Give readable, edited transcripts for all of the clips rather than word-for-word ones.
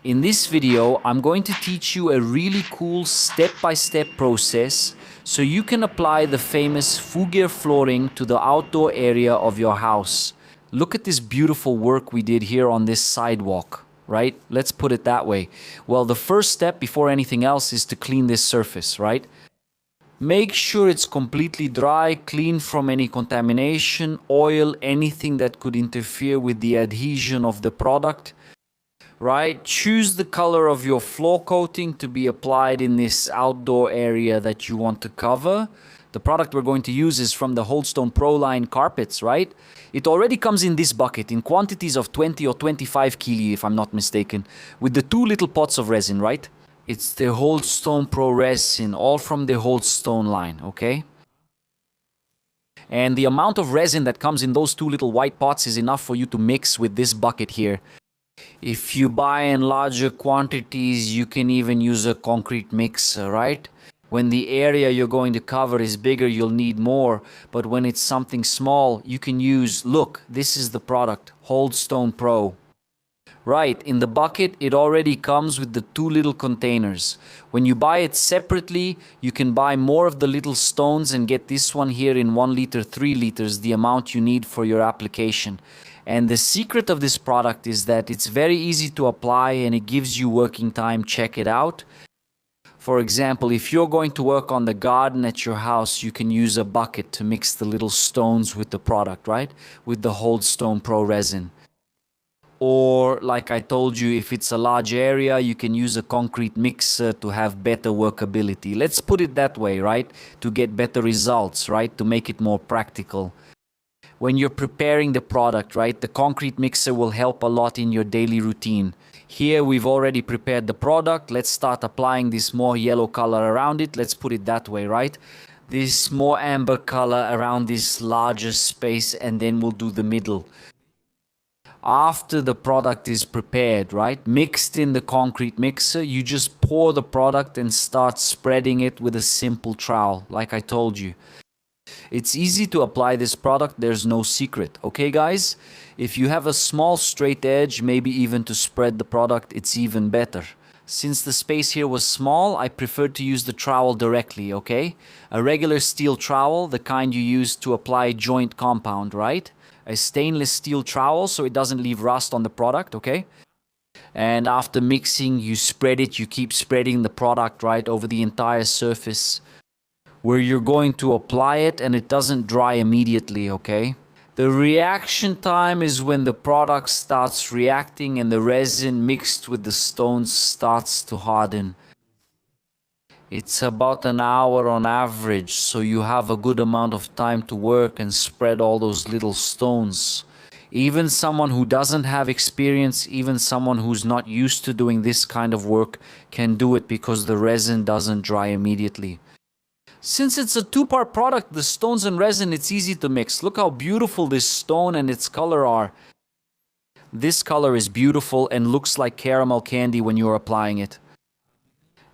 In this video, I'm going to teach you a really cool step-by-step process so you can apply the famous Fougere flooring to the outdoor area of your house. Look at this beautiful work we did here on this sidewalk, right? Let's put it that way. Well, the first step before anything else is to clean this surface, right? Make sure it's completely dry, clean from any contamination, oil, anything that could interfere with the adhesion of the product. Right? Choose the color of your floor coating to be applied in this outdoor area that you want to cover. The product we're going to use is from the Holdstone Pro line carpets, right? It already comes in this bucket in quantities of 20 or 25 kg, if I'm not mistaken, with the two little pots of resin, right? It's the Holdstone Pro resin, all from the Holdstone line, okay? And the amount of resin that comes in those two little white pots is enough for you to mix with this bucket here. If you buy in larger quantities, you can even use a concrete mixer, right? When the area you're going to cover is bigger, you'll need more. But when it's something small, you can use, look, this is the product, Holdstone Pro. Right, in the bucket, it already comes with the two little containers. When you buy it separately, you can buy more of the little stones and get this one here in 1 liter, 3 liters, the amount you need for your application. And the secret of this product is that it's very easy to apply and it gives you working time. Check it out. For example, if you're going to work on the garden at your house, you can use a bucket to mix the little stones with the product, right? With the Holdstone Pro resin. Or, like I told you, if it's a large area, you can use a concrete mixer to have better workability. Let's put it that way, right? To get better results, right? To make it more practical. When you're preparing the product, right, the concrete mixer will help a lot in your daily routine. Here we've already prepared the product. Let's start applying this more yellow color around it. Let's put it that way, right? This more amber color around this larger space, and then we'll do the middle. After the product is prepared, right, mixed in the concrete mixer, you just pour the product and start spreading it with a simple trowel, like I told you. It's easy to apply this product, there's no secret, okay guys? If you have a small straight edge, maybe even to spread the product, it's even better. Since the space here was small, I preferred to use the trowel directly, okay? A regular steel trowel, the kind you use to apply joint compound, right? A stainless steel trowel so it doesn't leave rust on the product, okay? And after mixing, you spread it, you keep spreading the product, right, over the entire surface where you're going to apply it, and it doesn't dry immediately, okay? The reaction time is when the product starts reacting and the resin mixed with the stones starts to harden. It's about an hour on average, so you have a good amount of time to work and spread all those little stones. Even someone who doesn't have experience, even someone who's not used to doing this kind of work can do it because the resin doesn't dry immediately. Since it's a two-part product, the stones and resin, it's easy to mix. Look how beautiful this stone and its color are. This color is beautiful and looks like caramel candy when you're applying it.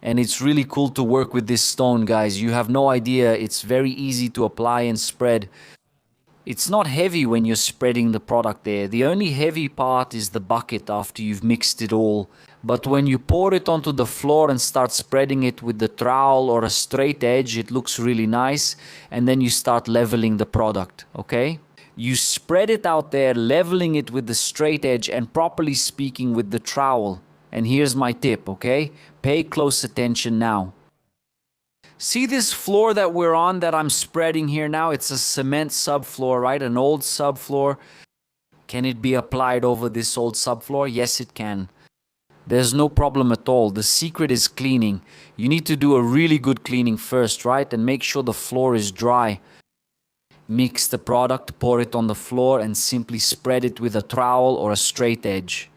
And it's really cool to work with this stone, guys. You have no idea, it's very easy to apply and spread. It's not heavy when you're spreading the product there. The only heavy part is the bucket after you've mixed it all. But when you pour it onto the floor and start spreading it with the trowel or a straight edge, it looks really nice. And then you start leveling the product, okay? You spread it out there, leveling it with the straight edge and properly speaking with the trowel. And here's my tip, okay? Pay close attention now. See this floor that we're on that I'm spreading here now? It's a cement subfloor, right? An old subfloor. Can it be applied over this old subfloor? Yes, it can. There's no problem at all. The secret is cleaning. You need to do a really good cleaning first, right? And make sure the floor is dry. Mix the product, pour it on the floor, and simply spread it with a trowel or a straight edge.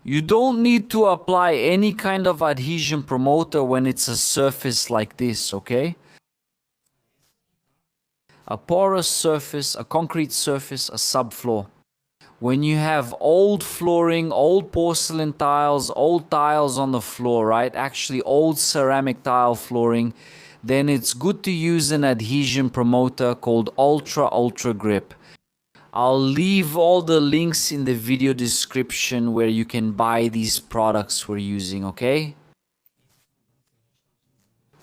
You don't need to apply any kind of adhesion promoter when it's a surface like this, okay? A porous surface, a concrete surface, a subfloor. When you have old flooring, old porcelain tiles, old tiles on the floor, right? Actually old ceramic tile flooring, then it's good to use an adhesion promoter called Ultra Grip. I'll leave all the links in the video description where you can buy these products we're using, okay?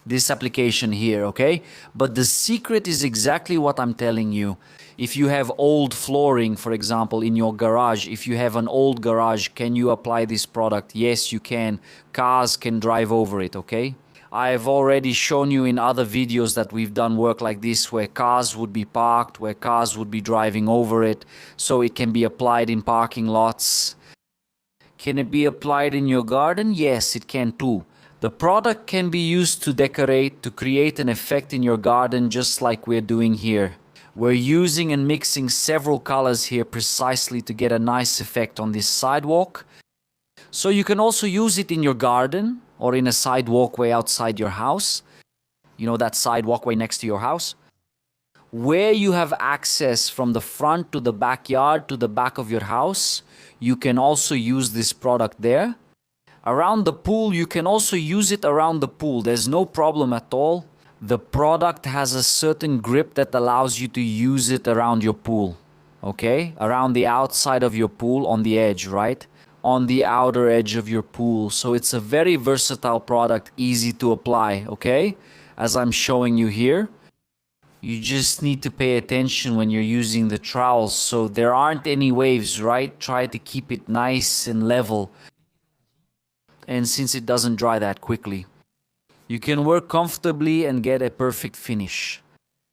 This application here, okay? But the secret is exactly what I'm telling you. If you have old flooring, for example, in your garage, if you have an old garage, can you apply this product? Yes, you can. Cars can drive over it, okay? I've already shown you in other videos that we've done work like this where cars would be parked, where cars would be driving over it, so it can be applied in parking lots. Can it be applied in your garden? Yes, it can too. The product can be used to decorate, to create an effect in your garden just like we're doing here. We're using and mixing several colors here precisely to get a nice effect on this sidewalk. So you can also use it in your garden or in a side walkway outside your house. You know, that side walkway next to your house? Where you have access from the front to the backyard to the back of your house, you can also use this product there. Around the pool, you can also use it around the pool. There's no problem at all. The product has a certain grip that allows you to use it around your pool. Okay? Around the outside of your pool, on the edge, right? On the outer edge of your pool. So it's a very versatile product, easy to apply, okay? As I'm showing you here. You just need to pay attention when you're using the trowels so there aren't any waves, right? Try to keep it nice and level. And since it doesn't dry that quickly, you can work comfortably and get a perfect finish.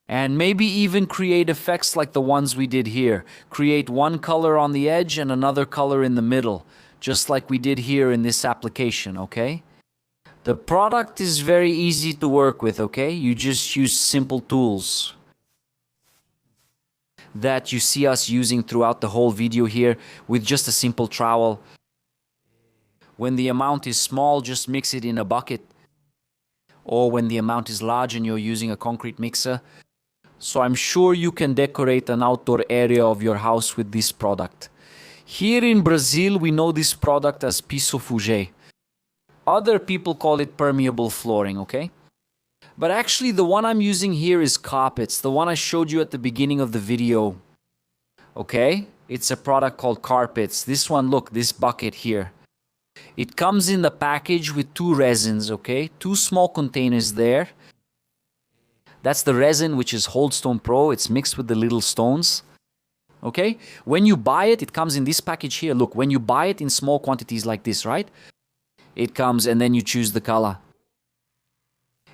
And maybe even create effects like the ones we did here. Create one color on the edge and another color in the middle, just like we did here in this application, okay? The product is very easy to work with, okay? You just use simple tools that you see us using throughout the whole video here with just a simple trowel. When the amount is small, just mix it in a bucket. Or when the amount is large and you're using a concrete mixer. So I'm sure you can decorate an outdoor area of your house with this product. Here in Brazil, we know this product as piso fugê. Other people call it permeable flooring, okay? But actually the one I'm using here is carpets, the one I showed you at the beginning of the video. Okay? It's a product called carpets. This one, look, this bucket here. It comes in the package with 2 resins, okay? 2 small containers there. That's the resin, which is Holdstone Pro. It's mixed with the little stones. Okay? When you buy it, it comes in this package here. Look, when you buy it in small quantities like this, right? It comes and then you choose the color.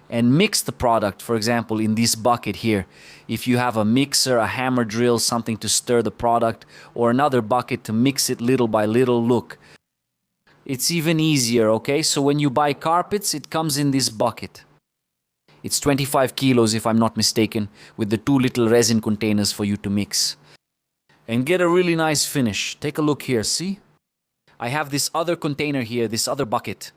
And mix the product, for example, in this bucket here. If you have a mixer, a hammer drill, something to stir the product, or another bucket to mix it little by little, look. It's even easier, okay? So when you buy carpets, it comes in this bucket. It's 25 kilos, if I'm not mistaken, with the 2 little resin containers for you to mix. And get a really nice finish. Take a look here, see? I have this other container here, this other bucket.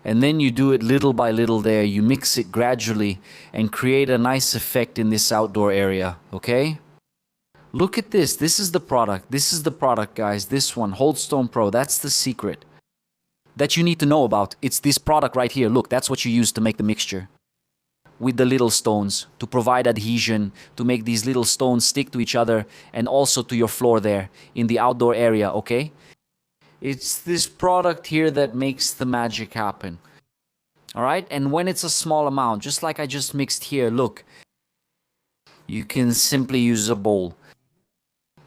And then you do it little by little there. You mix it gradually and create a nice effect in this outdoor area, okay? Look at this. This is the product. This is the product, guys. This one, Holdstone Pro. That's the secret that you need to know about. It's this product right here. Look, that's what you use to make the mixture. With the little stones, to provide adhesion, to make these little stones stick to each other and also to your floor there in the outdoor area, okay? It's this product here that makes the magic happen. Alright? And when it's a small amount, just like I just mixed here, look. You can simply use a bowl.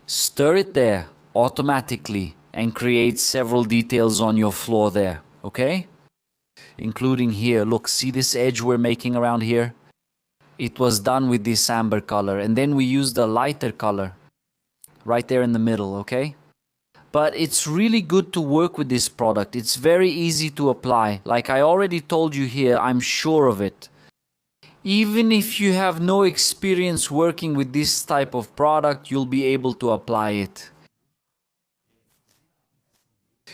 Stir it there automatically and create several details on your floor there, okay? Including here, look, see this edge we're making around here? It was done with this amber color, and then we used a lighter color right there in the middle, okay? But it's really good to work with this product. It's very easy to apply. Like I already told you here, I'm sure of it. Even if you have no experience working with this type of product, you'll be able to apply it.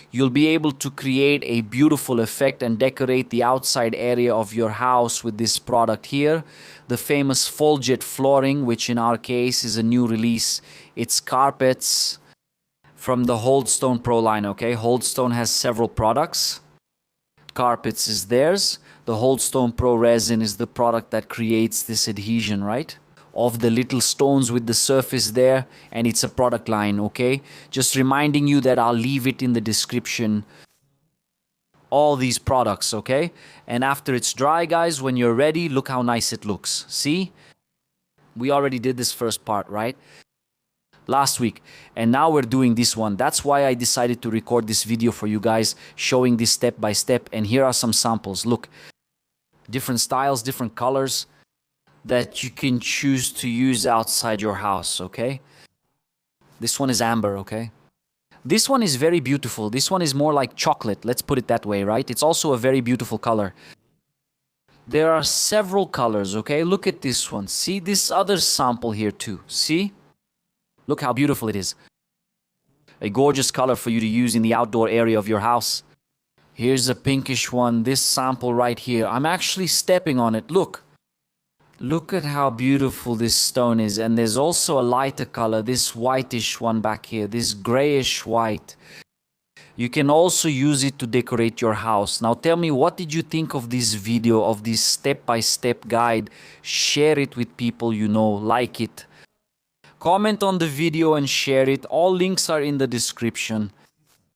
You'll be able to create a beautiful effect and decorate the outside area of your house with this product here. The famous Foljet flooring, which in our case is a new release. It's carpets from the Holdstone Pro line, okay? Holdstone has several products. Carpets is theirs. The Holdstone Pro resin is the product that creates this adhesion, right? of the little stones with the surface there, and it's a product line, okay? Just reminding you that I'll leave it in the description, all these products, okay? And after it's dry, guys, when you're ready, look how nice it looks. See? We already did this first part, right? Last week, and now we're doing this one. That's why I decided to record this video for you guys, showing this step by step. And here are some samples. Look, different styles, different colors that you can choose to use outside your house, okay? This one is amber, okay? This one is very beautiful. This one is more like chocolate, let's put it that way, right? It's also a very beautiful color. There are several colors, okay? Look at this one. See this other sample here too. See? Look how beautiful it is. A gorgeous color for you to use in the outdoor area of your house. Here's a pinkish one, this sample right here. I'm actually stepping on it, look. Look at how beautiful this stone is. And there's also a lighter color, this whitish one back here, this grayish white. You can also use it to decorate your house. Now tell me, what did you think of this video, of this step-by-step guide? Share it with people you know, like it. Comment on the video and share it. All links are in the description.